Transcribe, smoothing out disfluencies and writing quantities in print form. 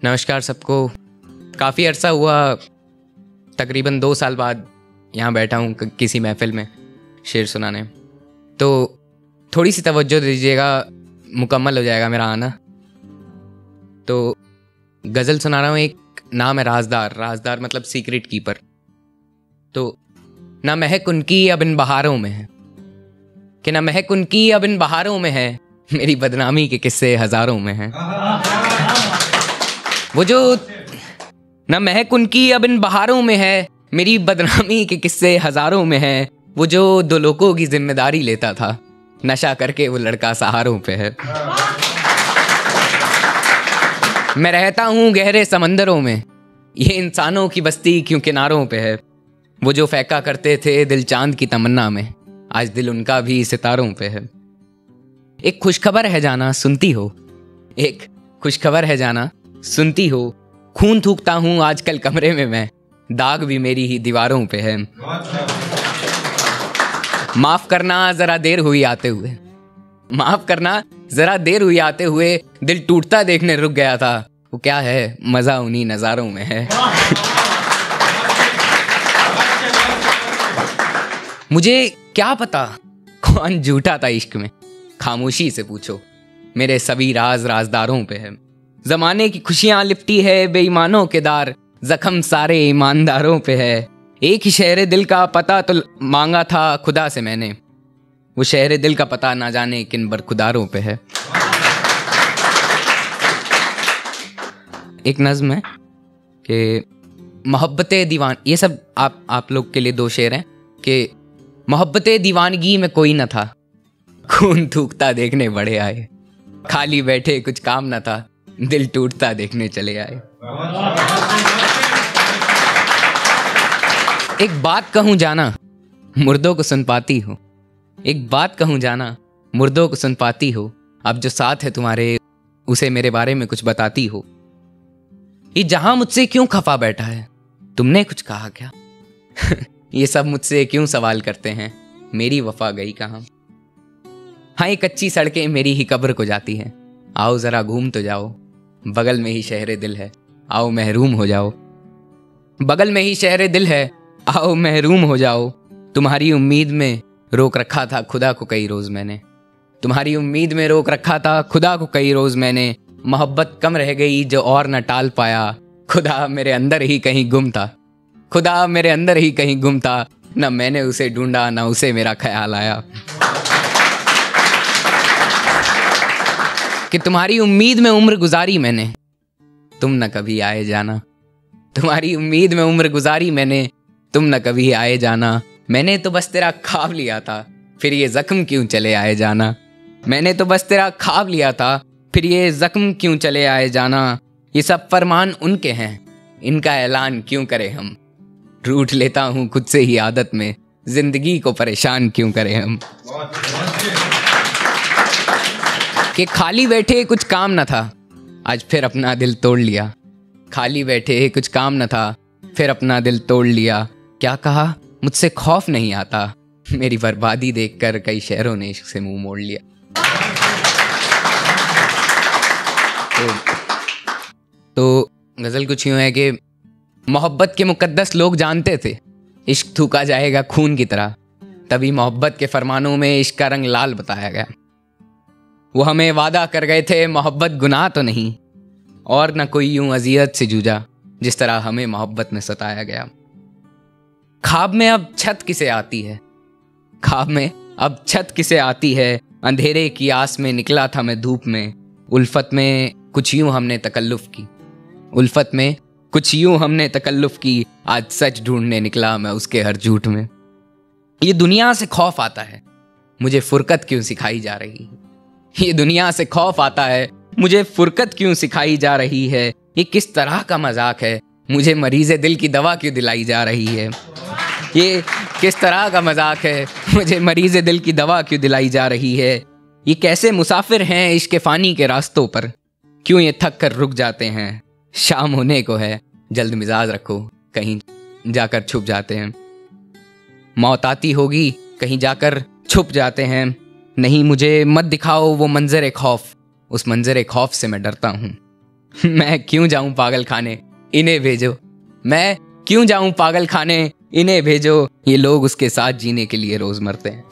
नमस्कार सबको। काफ़ी अरसा हुआ, तकरीबन 2 साल बाद यहाँ बैठा हूँ किसी महफिल में शेर सुनाने। तो थोड़ी सी तवज्जो दीजिएगा, मुकम्मल हो जाएगा मेरा आना। तो गज़ल सुना रहा हूँ। एक नाम है राजदार। राजदार मतलब सीक्रेट कीपर। तो ना महक उनकी अब इन बहारों में है, कि ना महक उनकी अब इन बहारों में है, मेरी बदनामी के किस्से हज़ारों में हैं। वो जो ना महक उनकी अब इन बहारों में है, मेरी बदनामी के किस्से हज़ारों में हैं। वो जो 2 लोगों की जिम्मेदारी लेता था, नशा करके वो लड़का सहारों पे है। मैं रहता हूँ गहरे समंदरों में, ये इंसानों की बस्ती क्यों किनारों पे है। वो जो फेंका करते थे दिल चांद की तमन्ना में, आज दिल उनका भी सितारों पे है। एक खुशखबर है जाना सुनती हो, एक खुशखबर है जाना सुनती हो, खून थूकता हूँ आजकल कमरे में मैं, दाग भी मेरी ही दीवारों पे है। माफ करना जरा देर हुई आते हुए, माफ करना जरा देर हुई आते हुए, दिल टूटता देखने रुक गया था। वो क्या है, मजा उन्हीं नजारों में है। मुझे क्या पता कौन झूठा था इश्क में, खामोशी से पूछो, मेरे सभी राज राजदारों पे है। जमाने की खुशियां लिपटी है बेईमानों के दार, जख्म सारे ईमानदारों पे है। एक ही शहर दिल का पता तो मांगा था खुदा से मैंने, वो शहर दिल का पता ना जाने किन बरखुदारों पे है। एक नज्म है कि मोहब्बते दीवान, ये सब आप लोग के लिए 2 शेर हैं कि मोहब्बते दीवानगी में कोई न था, खून थूकता देखने बड़े आए, खाली बैठे कुछ काम न था, दिल टूटता देखने चले आए। एक बात कहूं जाना मुर्दों को सुन पाती हो, एक बात कहूं जाना मुर्दों को सुन पाती हो, अब जो साथ है तुम्हारे उसे मेरे बारे में कुछ बताती हो। ये जहां मुझसे क्यों खफा बैठा है, तुमने कुछ कहा क्या? ये सब मुझसे क्यों सवाल करते हैं, मेरी वफा गई कहाँ? हाँ, ये कच्ची सड़कें मेरी ही कब्र को जाती हैं, आओ जरा घूम तो जाओ, बगल में ही शहर दिल है, आओ महरूम हो जाओ। बगल में ही शहर दिल है, आओ महरूम हो जाओ। तुम्हारी उम्मीद में रोक रखा था खुदा को कई रोज मैंने, तुम्हारी उम्मीद में रोक रखा था खुदा को कई रोज मैंने। मोहब्बत कम रह गई जो और न टाल पाया, खुदा मेरे अंदर ही कहीं गुम था, खुदा मेरे अंदर ही कहीं गुम था, न मैंने उसे ढूंढा न उसे मेरा ख्याल आया। कि तुम्हारी उम्मीद में उम्र गुजारी मैंने, तुम न कभी आए जाना, तुम्हारी उम्मीद में उम्र गुजारी मैंने, तुम न कभी आए जाना। मैंने तो बस तेरा ख्वाब लिया था, फिर ये जख्म क्यों चले आए जाना। मैंने तो बस तेरा ख्वाब लिया था, फिर ये जख्म क्यों चले आए जाना। ये सब फरमान उनके हैं, इनका ऐलान क्यों करें हम, रूठ लेता हूँ खुद से ही आदत में, जिंदगी को परेशान क्यों करें हम। कि खाली बैठे कुछ काम न था, आज फिर अपना दिल तोड़ लिया, खाली बैठे कुछ काम न था, फिर अपना दिल तोड़ लिया। क्या कहा, मुझसे खौफ नहीं आता, मेरी बर्बादी देखकर कई शहरों ने इश्क से मुंह मोड़ लिया। तो गजल कुछ यूं है कि मोहब्बत के मुकद्दस लोग जानते थे, इश्क थूका जाएगा खून की तरह, तभी मोहब्बत के फरमानों में इश्क का रंग लाल बताया गया। वो हमें वादा कर गए थे मोहब्बत गुनाह तो नहीं, और न कोई यूं अजियत से जूझा जिस तरह हमें मोहब्बत में सताया गया। ख्वाब में अब छत किसे आती है, ख्वाब में अब छत किसे आती है, अंधेरे की आस में निकला था मैं धूप में। उल्फत में कुछ यूं हमने तकल्लुफ की, उल्फत में कुछ यूं हमने तकल्लुफ की, आज सच ढूंढने निकला मैं उसके हर झूठ में। ये दुनिया से खौफ आता है, मुझे फुरकत क्यों सिखाई जा रही है। ये दुनिया से खौफ आता है, मुझे फुरकत क्यों सिखाई जा रही है। ये किस तरह का मजाक है, मुझे मरीज़े दिल की दवा क्यों दिलाई जा रही है। ये किस तरह का मजाक है, मुझे मरीज़े दिल की दवा क्यों दिलाई जा रही है। ये कैसे मुसाफिर हैं इश्क फानी के रास्तों पर, क्यों ये थक कर रुक जाते हैं। शाम होने को है, जल्द मिजाज रखो, कहीं जाकर छुप जाते हैं। मौत आती होगी, कहीं जाकर छुप जाते हैं। नहीं मुझे मत दिखाओ वो मंजर खौफ, उस मंजर खौफ से मैं डरता हूँ। मैं क्यों जाऊं पागल खाने, इन्हें भेजो। मैं क्यों जाऊं पागल खाने, इन्हें भेजो। ये लोग उसके साथ जीने के लिए रोज मरते हैं।